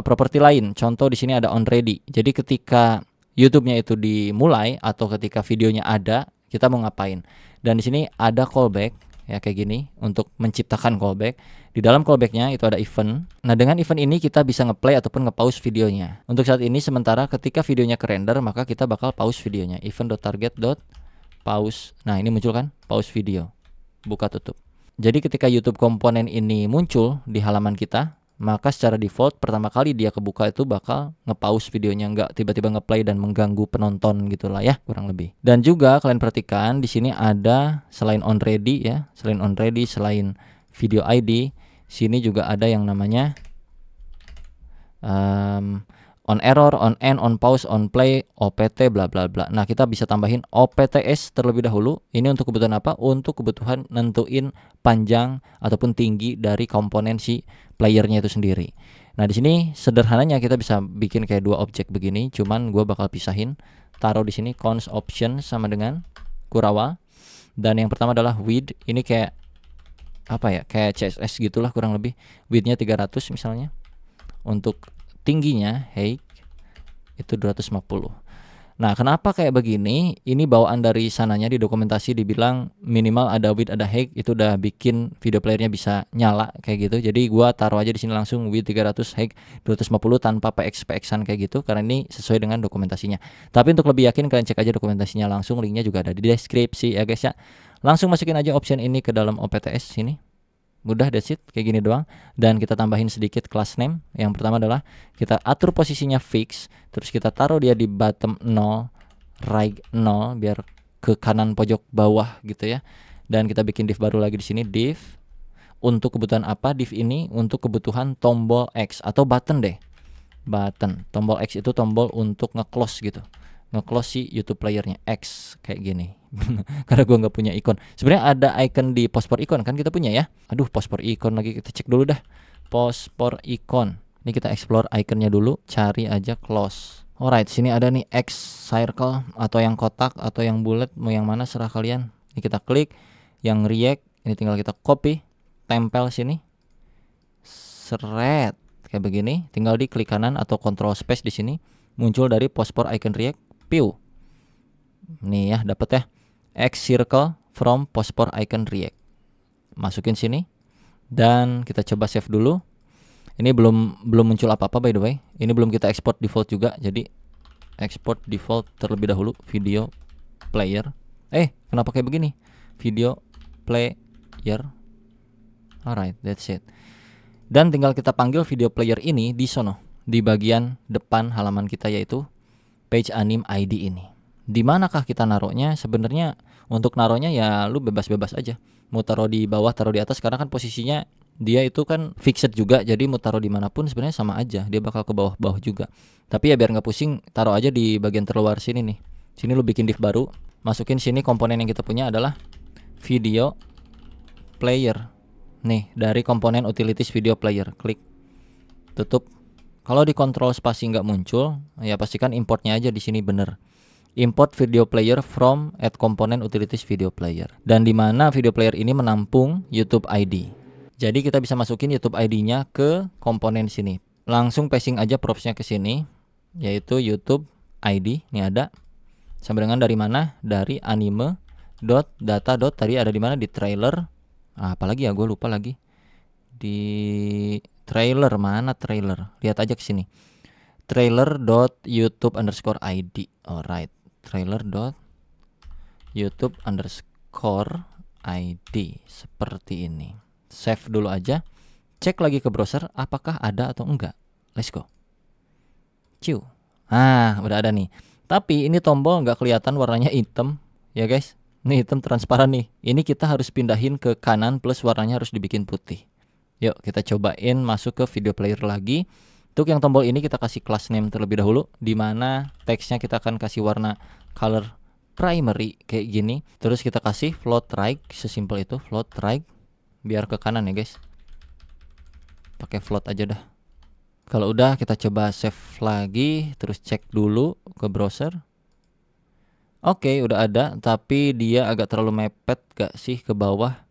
properti lain. Contoh di sini ada on ready. Jadi ketika YouTube-nya itu dimulai atau ketika videonya ada, kita mau ngapain? Dan di sini ada callback ya kayak gini untuk menciptakan callback. Di dalam callbacknya itu ada event. Nah, dengan event ini kita bisa ngeplay ataupun nge-pause videonya. Untuk saat ini sementara ketika videonya kerender maka kita bakal pause videonya. Event.target.pause. Nah, ini muncul kan? Pause video. Buka tutup. Jadi ketika YouTube komponen ini muncul di halaman kita, maka secara default pertama kali dia kebuka itu bakal nge-pause videonya, nggak tiba-tiba nge-play dan mengganggu penonton gitulah ya, kurang lebih. Dan juga kalian perhatikan di sini ada selain on ready ya, selain video ID, sini juga ada yang namanya on error, on end, on pause, on play, OPT, bla bla bla. Nah, kita bisa tambahin OPTS terlebih dahulu. Ini untuk kebutuhan apa? Untuk kebutuhan nentuin panjang ataupun tinggi dari komponen si playernya itu sendiri. Nah, di sini sederhananya kita bisa bikin kayak dua objek begini, cuman gue bakal pisahin, taruh di sini cons option sama dengan kurawal. Dan yang pertama adalah width. Ini kayak apa ya? Kayak CSS gitulah kurang lebih. Width-nya 300 misalnya. Untuk tingginya height itu 250. Nah, kenapa kayak begini? Ini bawaan dari sananya di dokumentasi dibilang minimal ada width ada height, itu udah bikin video playernya bisa nyala kayak gitu. Jadi gua taruh aja di sini langsung width 300 height 250 tanpa PX-PX-an kayak gitu karena ini sesuai dengan dokumentasinya. Tapi untuk lebih yakin kalian cek aja dokumentasinya langsung, linknya juga ada di deskripsi ya guys ya. Langsung masukin aja option ini ke dalam OPTS sini. Mudah, that's it, kayak gini doang. Dan kita tambahin sedikit class name. Yang pertama adalah kita atur posisinya fix, terus kita taruh dia di bottom 0, right 0 biar ke kanan pojok bawah gitu ya. Dan kita bikin div baru lagi di sini, div. Untuk kebutuhan apa? Div ini untuk kebutuhan tombol X atau button deh. Button. Tombol X itu tombol untuk nge-close gitu. Nge-close si YouTube playernya X kayak gini. Karena gua nggak punya ikon. Sebenarnya ada icon di post for icon kan kita punya ya. Aduh, post for icon lagi, kita cek dulu dah. Post for icon. Ini kita explore iconnya dulu, cari aja close. Alright, sini ada nih X circle atau yang kotak atau yang bulat, mau yang mana serah kalian. Ini kita klik yang react, ini tinggal kita copy, tempel sini. Seret kayak begini, tinggal di klik kanan atau control space di sini muncul dari postpor icon react, piu. Nih ya, dapat ya. X circle from postpor icon react. Masukin sini dan kita coba save dulu. Ini belum muncul apa-apa by the way. Ini belum kita export default juga. Jadi export default terlebih dahulu video player. Kenapa kayak begini? Video player. Alright, that's it. Dan tinggal kita panggil video player ini di sono, di bagian depan halaman kita, yaitu page anim ID ini. Di manakah kita naruhnya? Sebenarnya untuk naruhnya ya lu bebas-bebas aja. Mau taruh di bawah, taruh di atas, karena kan posisinya dia itu kan fixed juga. Jadi mau taruh dimanapun sebenarnya sama aja, dia bakal ke bawah-bawah juga. Tapi ya biar nggak pusing, taruh aja di bagian terluar sini nih. Sini lu bikin div baru, masukin sini komponen yang kita punya adalah video player. Nih, dari komponen utilities video player, klik, tutup. Kalau di control spasi nggak muncul, ya pastikan importnya aja di sini bener. Import video player from add component utilities video player. Dan di mana video player ini menampung YouTube ID. Jadi kita bisa masukin YouTube ID-nya ke komponen sini. Langsung pasting aja propsnya ke sini, yaitu YouTube ID. Ini ada. Sampai dengan dari mana? Dari anime.data. Tadi ada di mana? Di trailer. Apalagi ya, gue lupa lagi. Di trailer, mana trailer? Lihat aja ke sini. Trailer.youtube_id. Alright, trailer.youtube_id seperti ini. Save dulu aja. Cek lagi ke browser apakah ada atau enggak. Let's go. Ciu. Udah ada nih. Tapi ini tombol nggak kelihatan, warnanya hitam ya guys. Ini hitam transparan nih. Ini kita harus pindahin ke kanan, plus warnanya harus dibikin putih. Yuk kita cobain masuk ke video player lagi. Untuk yang tombol ini kita kasih class name terlebih dahulu, di mana teksnya kita akan kasih warna color primary kayak gini. Terus kita kasih float right, sesimpel itu, float right, biar ke kanan ya guys. Pakai float aja dah. Kalau udah kita coba save lagi, terus cek dulu ke browser. Oke, udah ada, tapi dia agak terlalu mepet gak sih ke bawah.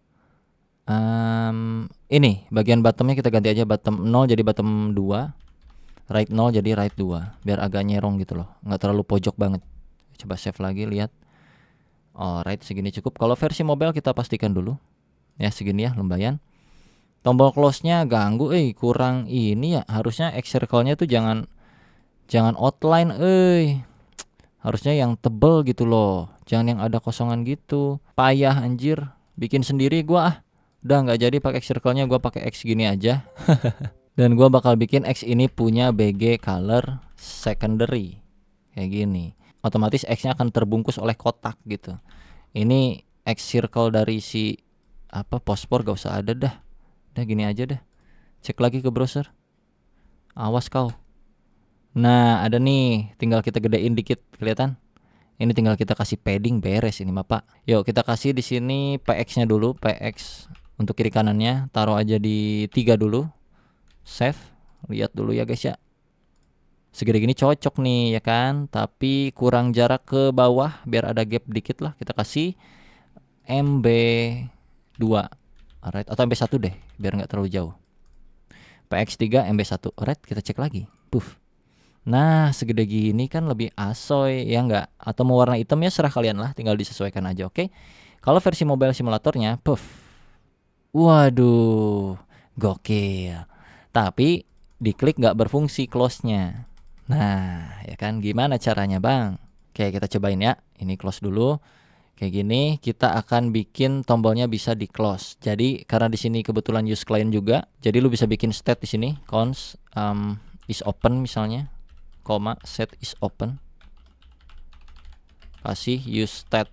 Ini bagian bottomnya kita ganti aja, bottom 0 jadi bottom 2, right 0 jadi right 2, biar agak nyerong gitu loh, nggak terlalu pojok banget. Coba save lagi, lihat. Alright, segini cukup. Kalau versi mobile kita pastikan dulu ya, segini ya lumayan. Tombol close-nya ganggu, kurang ini ya. Harusnya X circle-nya tuh jangan outline, harusnya yang tebel gitu loh, jangan yang ada kosongan gitu. Payah anjir, bikin sendiri gua udah nggak jadi pakai X circle-nya, gua pakai X gini aja. Dan gua bakal bikin X ini punya BG color secondary kayak gini. Otomatis X-nya akan terbungkus oleh kotak gitu. Ini X circle dari si postpor gak usah ada dah. Udah gini aja dah. Cek lagi ke browser. Awas kau. Nah, ada nih, tinggal kita gedein dikit, kelihatan? Ini tinggal kita kasih padding, beres ini mah, Pak. Yuk, kita kasih di sini PX-nya dulu, PX untuk kiri kanannya, taruh aja di 3 dulu. Save. Lihat dulu ya, guys ya. Segede gini cocok nih ya kan, tapi kurang jarak ke bawah biar ada gap dikit lah. Kita kasih MB2. Alright, atau MB1 deh, biar nggak terlalu jauh. PX3 MB1. Alright, kita cek lagi. Puff. Nah, segede gini kan lebih asoy ya enggak? Atau mau warna hitam ya serah kalian lah, tinggal disesuaikan aja, oke? Kalau versi mobile simulatornya, puff. Waduh, gokil. Tapi diklik nggak berfungsi close-nya. Nah, ya kan, gimana caranya bang? Oke, kita cobain ya. Ini close dulu. Kayak gini, kita akan bikin tombolnya bisa di close. Jadi karena di sini kebetulan use client juga, jadi lu bisa bikin state di sini, cons is open misalnya. Set is open, kasih use state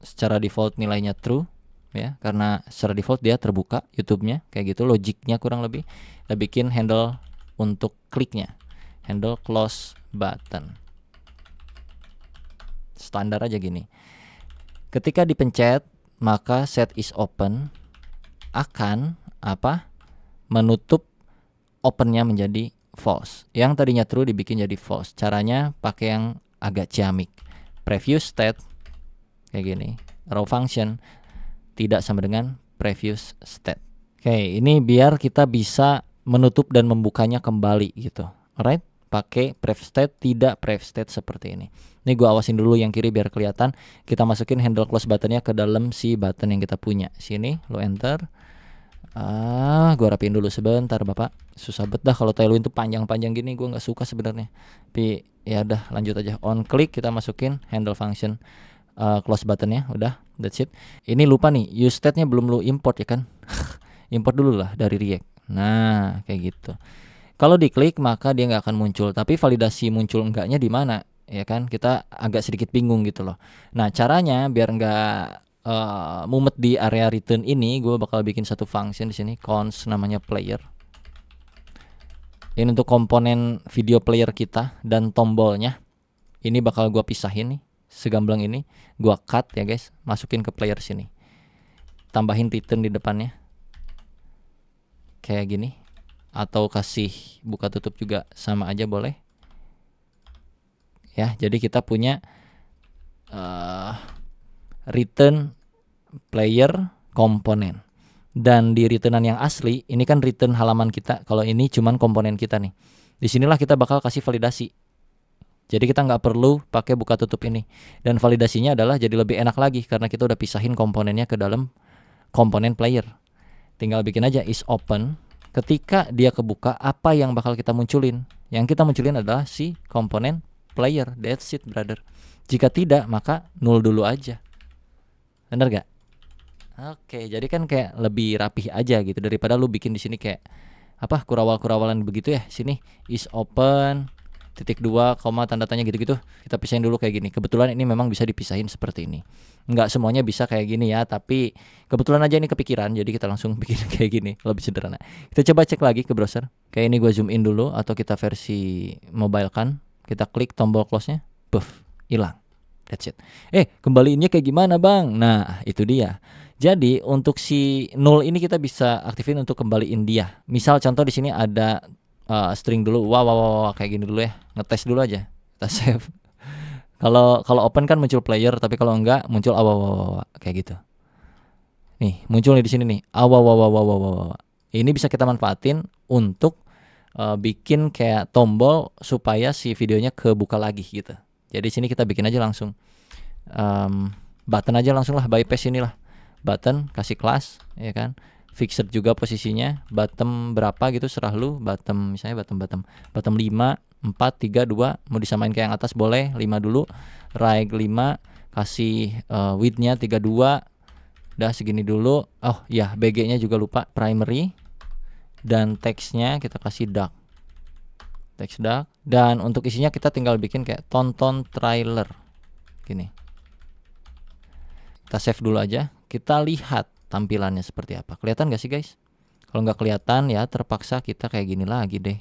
secara default nilainya true ya, karena secara default dia terbuka YouTube-nya kayak gitu, logiknya kurang lebih. Kita bikin handle untuk kliknya, handle close button, standar aja gini. Ketika dipencet maka set is open akan menutup opennya menjadi false. Yang tadinya true dibikin jadi false. Caranya pakai yang agak ciamik. Previous state kayak gini. Raw function tidak sama dengan previous state. Oke, ini biar kita bisa menutup dan membukanya kembali gitu. Alright, pakai prev state, tidak prev state seperti ini. Ini gue awasin dulu yang kiri biar kelihatan. Kita masukin handle close buttonnya ke dalam si button yang kita punya. Sini, lo enter. Gue rapiin dulu sebentar bapak. Susah bet dah kalau Tailwind tuh panjang-panjang gini, gue nggak suka sebenarnya. Tapi ya udah lanjut aja. On click kita masukin handle function close buttonnya, udah, that's it. Ini lupa nih, use state-nya belum lu import ya kan? Import dulu lah dari React. Nah kayak gitu. Kalau diklik maka dia nggak akan muncul, tapi validasi muncul enggaknya di mana? Ya kan, kita agak sedikit bingung gitu loh. Nah caranya biar nggak mumet di area return ini, gue bakal bikin satu function di sini, const namanya player. Ini untuk komponen video player kita dan tombolnya. Ini bakal gue pisahin nih, segamblang ini. Gue cut ya guys, masukin ke player sini. Tambahin return di depannya, kayak gini. Atau kasih buka tutup juga sama aja boleh. Ya, jadi kita punya return player komponen. Dan di returnan yang asli, ini kan return halaman kita. Kalau ini cuman komponen kita nih. Disinilah kita bakal kasih validasi. Jadi kita nggak perlu pakai buka tutup ini. Dan validasinya adalah jadi lebih enak lagi karena kita udah pisahin komponennya ke dalam komponen player. Tinggal bikin aja is open. Ketika dia kebuka, apa yang bakal kita munculin? Yang kita munculin adalah si komponen player. That's it brother. Jika tidak maka null dulu aja. Bener gak? Oke, jadi kan kayak lebih rapih aja gitu daripada lu bikin di sini kayak apa kurawal-kurawalan begitu ya. Sini is open titik 2 koma tanda tanya gitu-gitu. Kita pisahin dulu kayak gini. Kebetulan ini memang bisa dipisahin seperti ini. Nggak semuanya bisa kayak gini ya, tapi kebetulan aja ini kepikiran jadi kita langsung bikin kayak gini, lebih sederhana. Kita coba cek lagi ke browser. Kayak ini gue zoom in dulu atau kita versi mobile kan. Kita klik tombol close-nya, buff, hilang. That's it. Kembaliinnya kayak gimana bang? Nah itu dia. Jadi untuk si null ini kita bisa aktifin untuk kembaliin dia. Misal contoh di sini ada string dulu. Wow, kayak gini dulu ya. Ngetes dulu aja. Kita save. Kalau open kan muncul player, tapi kalau enggak muncul kayak gitu. Nih muncul nih di sini nih. Ini bisa kita manfaatin untuk bikin kayak tombol supaya si videonya kebuka lagi gitu. Jadi sini kita bikin aja langsung button aja langsung lah, bypass inilah button, kasih kelas ya kan, fixed juga posisinya, bottom berapa gitu serah lu, bottom misalnya bottom 5 4 3 2, mau disamain kayak yang atas boleh 5 dulu, right 5, kasih width-nya 32, udah segini dulu. Oh ya BG-nya juga lupa, primary, dan text-nya kita kasih dark, text dark, dan untuk isinya kita tinggal bikin kayak tonton trailer gini. Kita save dulu aja, kita lihat tampilannya seperti apa. Kelihatan gak sih guys? Kalau nggak kelihatan ya terpaksa kita kayak gini lagi deh.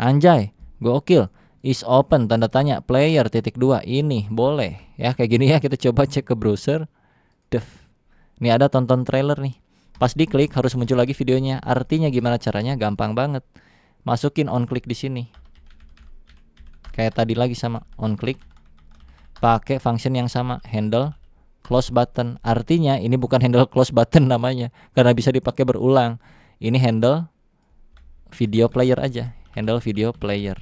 Anjay, gokil. Is open tanda tanya player titik 2 ini boleh ya kayak gini ya. Kita coba cek ke browser. Ini ada tonton trailer nih. Pas diklik harus muncul lagi videonya. Artinya gimana caranya? Gampang banget. Masukin on click di sini. Kayak tadi lagi sama on click. Pakai function yang sama, handle close button. Artinya ini bukan handle close button namanya karena bisa dipakai berulang. Ini handle video player aja, handle video player.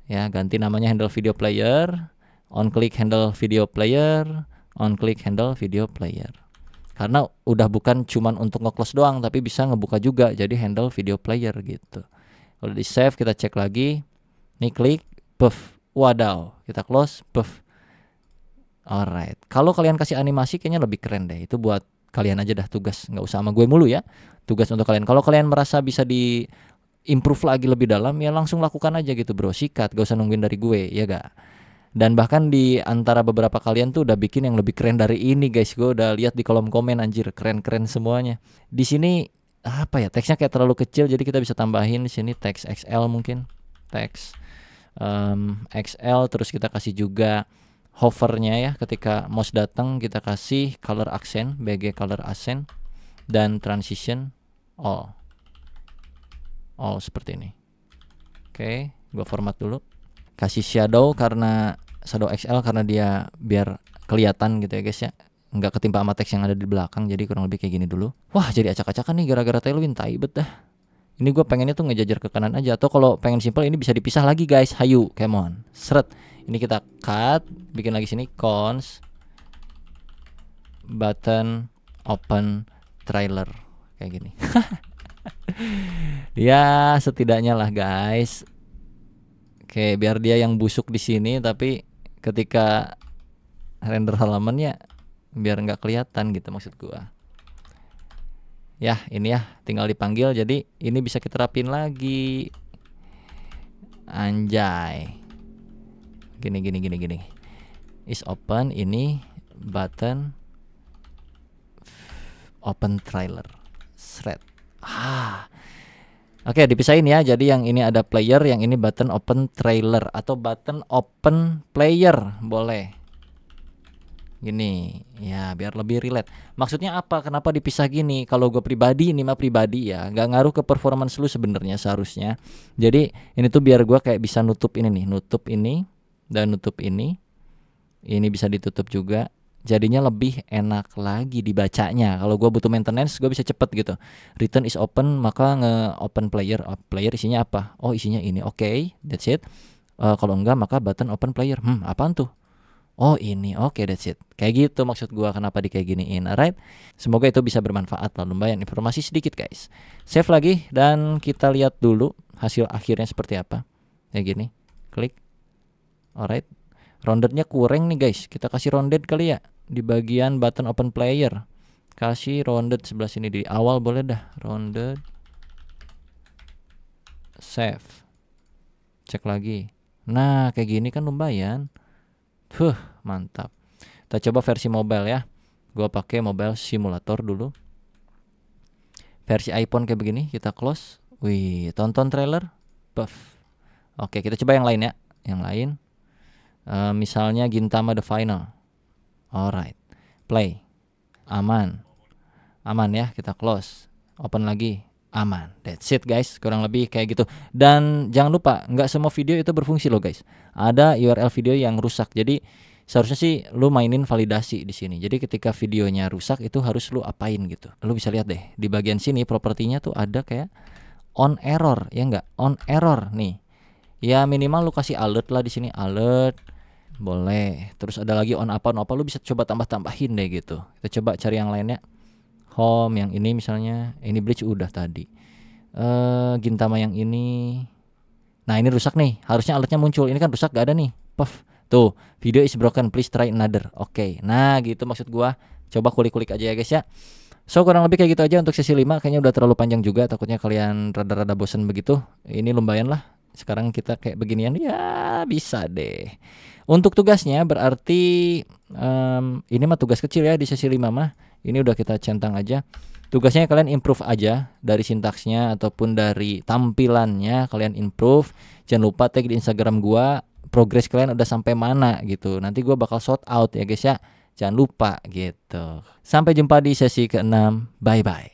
Ya, ganti namanya handle video player. On click handle video player, on click handle video player. Karena udah bukan cuman untuk nge-close doang tapi bisa ngebuka juga, jadi handle video player gitu. Kalau di save kita cek lagi. Nih klik, buff. Wadaw, kita close, buff. Alright, kalau kalian kasih animasi kayaknya lebih keren deh. Itu buat kalian aja dah tugas, nggak usah sama gue mulu ya. Tugas untuk kalian. Kalau kalian merasa bisa di improve lagi lebih dalam ya langsung lakukan aja gitu bro. Sikat, gak usah nungguin dari gue ya gak. Dan bahkan di antara beberapa kalian tuh udah bikin yang lebih keren dari ini guys. Gue udah lihat di kolom komen anjir keren-keren semuanya. Di sini apa ya, teksnya kayak terlalu kecil jadi kita bisa tambahin di sini teks XL mungkin. Teks XL, terus kita kasih juga hovernya ya, ketika mouse datang kita kasih color accent, BG color accent, dan transition all. all seperti ini. Oke, gua format dulu. Kasih shadow karena shadow XL karena dia biar kelihatan gitu ya guys ya, nggak ketimpa sama teks yang ada di belakang. Jadi kurang lebih kayak gini dulu. Wah, jadi acak-acakan nih gara-gara tailwind, tai bet dah. Ini gue pengennya tuh ngejajar ke kanan aja, atau kalau pengen simple ini bisa dipisah lagi guys. Hayu, come on. Seret. Ini kita cut, bikin lagi sini cons button open trailer kayak gini. Ya, setidaknya lah guys. Oke, biar dia yang busuk di sini, tapi ketika render halamannya biar nggak kelihatan gitu maksud gua. Ya, ini ya tinggal dipanggil, jadi ini bisa kita rapin lagi. Anjay. Gini. Is open, ini button open trailer. Thread. Oke, dipisahin ya. Jadi yang ini ada player, yang ini button open trailer atau button open player boleh. Gini ya, biar lebih relate. Maksudnya apa? Kenapa dipisah gini? Kalau gue pribadi, ini mah pribadi ya, nggak ngaruh ke performance lu sebenarnya seharusnya. Jadi ini tuh biar gue kayak bisa nutup ini nih, nutup ini dan nutup ini. Ini bisa ditutup juga. Jadinya lebih enak lagi dibacanya. Kalau gue butuh maintenance, gue bisa cepet gitu. Return is open, maka nge-open player. Player isinya apa? Oh, isinya ini. Oke, that's it. Kalau enggak, maka button open player. Apaan tuh? Oh, ini. Oke, that's it. Kayak gitu maksud gue kenapa di kayak giniin. Alright. Semoga itu bisa bermanfaat lah. Lumayan informasi sedikit guys. Save lagi dan kita lihat dulu hasil akhirnya seperti apa. Kayak gini. Klik. Alright. Roundednya kurang nih guys. Kita kasih rounded kali ya di bagian button open player. Kasih rounded sebelah sini di awal boleh dah. Rounded. Save. Cek lagi. Nah, kayak gini kan lumayan. Mantap. Kita coba versi mobile ya. Gua pakai mobile simulator dulu. Versi iPhone kayak begini, kita close. Wih, tonton trailer. Puff. Oke, kita coba yang lain ya. Yang lain. Misalnya Gintama The Final. Alright. Play. Aman ya, kita close. Open lagi. Aman. That's it guys, kurang lebih kayak gitu. Dan jangan lupa, nggak semua video itu berfungsi loh guys. Ada URL video yang rusak. Jadi seharusnya sih lu mainin validasi di sini. Jadi ketika videonya rusak itu harus lu apain gitu. Lu bisa lihat deh di bagian sini propertinya tuh ada kayak on error, ya nggak? On error nih. Ya minimal lu kasih alert lah di sini, alert. Boleh. Terus ada lagi on apa lu bisa coba tambah-tambahin deh gitu. Kita coba cari yang lainnya. Home yang ini misalnya, ini bleach udah tadi. Gintama yang ini. Nah, ini rusak nih. Harusnya alertnya muncul. Ini kan rusak gak ada nih. Puff. Tuh, video is broken, please try another. Oke. Nah, gitu maksud gua. Coba kulik-kulik aja ya guys ya. So kurang lebih kayak gitu aja untuk sesi 5. Kayaknya udah terlalu panjang juga. Takutnya kalian rada-rada bosen begitu. Ini lumayan lah. Sekarang kita kayak beginian. Ya bisa deh. Untuk tugasnya berarti ini mah tugas kecil ya di sesi 5 mah. Ini udah kita centang aja. Tugasnya kalian improve aja dari sintaksnya ataupun dari tampilannya kalian improve. Jangan lupa tag di Instagram gua progres kalian udah sampai mana gitu. Nanti gua bakal shout out ya guys ya. Jangan lupa gitu. Sampai jumpa di sesi ke-6. Bye bye.